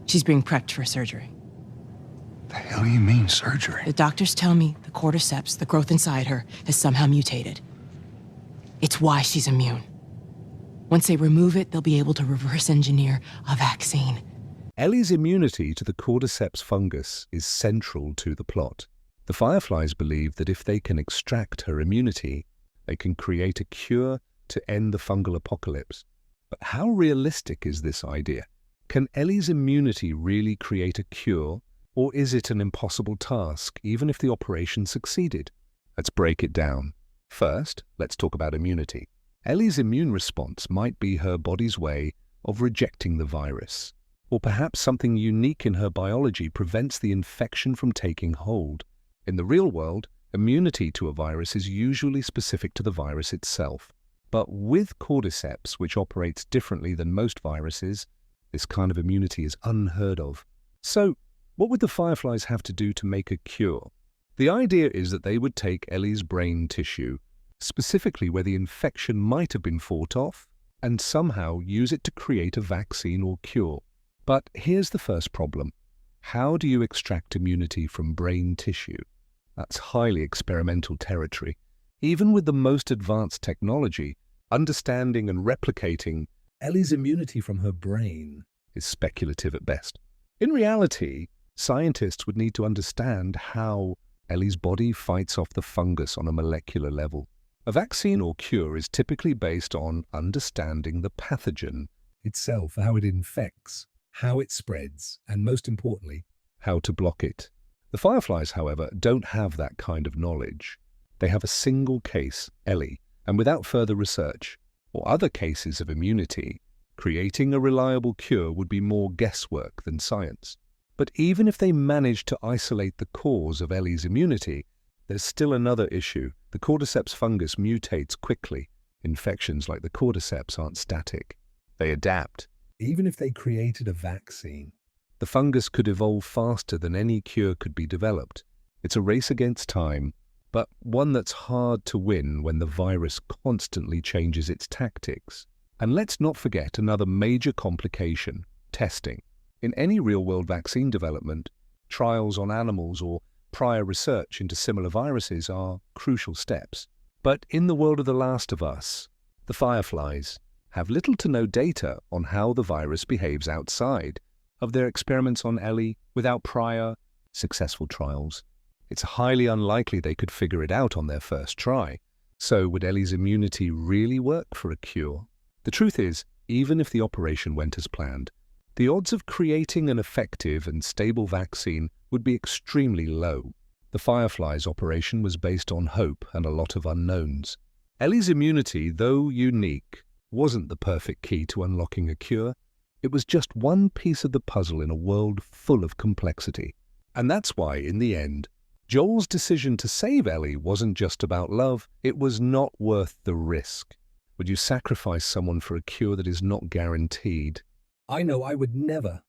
She's being prepped for surgery. The hell you mean, surgery? The doctors tell me the cordyceps, the growth inside her, has somehow mutated. It's why she's immune. Once they remove it, they'll be able to reverse engineer a vaccine. Ellie's immunity to the cordyceps fungus is central to the plot. The Fireflies believe that if they can extract her immunity, they can create a cure to end the fungal apocalypse. But how realistic is this idea? Can Ellie's immunity really create a cure, or is it an impossible task, even if the operation succeeded? Let's break it down. First, let's talk about immunity. Ellie's immune response might be her body's way of rejecting the virus, or perhaps something unique in her biology prevents the infection from taking hold. In the real world, immunity to a virus is usually specific to the virus itself. But with cordyceps, which operates differently than most viruses, this kind of immunity is unheard of. So, what would the Fireflies have to do to make a cure? The idea is that they would take Ellie's brain tissue, specifically where the infection might have been fought off, and somehow use it to create a vaccine or cure. But here's the first problem. How do you extract immunity from brain tissue? That's highly experimental territory. Even with the most advanced technology, understanding and replicating Ellie's immunity from her brain is speculative at best. In reality, scientists would need to understand how Ellie's body fights off the fungus on a molecular level. A vaccine or cure is typically based on understanding the pathogen itself, how it infects, how it spreads, and most importantly, how to block it. The Fireflies, however, don't have that kind of knowledge. They have a single case, Ellie, and without further research or other cases of immunity, creating a reliable cure would be more guesswork than science. But even if they manage to isolate the cause of Ellie's immunity, there's still another issue. The cordyceps fungus mutates quickly. Infections like the cordyceps aren't static. They adapt. Even if they created a vaccine, the fungus could evolve faster than any cure could be developed. It's a race against time, but one that's hard to win when the virus constantly changes its tactics. And let's not forget another major complication, testing. In any real-world vaccine development, trials on animals or prior research into similar viruses are crucial steps. But in the world of The Last of Us, the Fireflies have little to no data on how the virus behaves outside of their experiments on Ellie without prior, successful trials. It's highly unlikely they could figure it out on their first try. So would Ellie's immunity really work for a cure? The truth is, even if the operation went as planned, the odds of creating an effective and stable vaccine would be extremely low. The Fireflies operation was based on hope and a lot of unknowns. Ellie's immunity, though unique, wasn't the perfect key to unlocking a cure. It was just one piece of the puzzle in a world full of complexity. And that's why, in the end, Joel's decision to save Ellie wasn't just about love, it was not worth the risk. Would you sacrifice someone for a cure that is not guaranteed? I know I would never.